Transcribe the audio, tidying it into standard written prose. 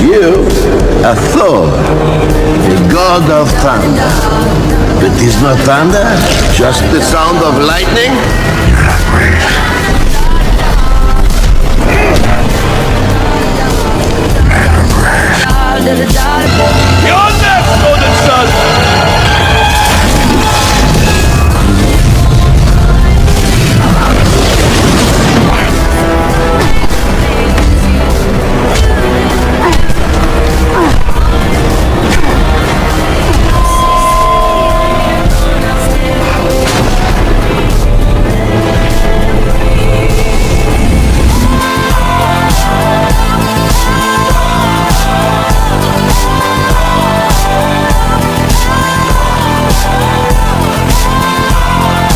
You are Thor, the god of thunder. But is not thunder just the sound of lightning? You're not brave.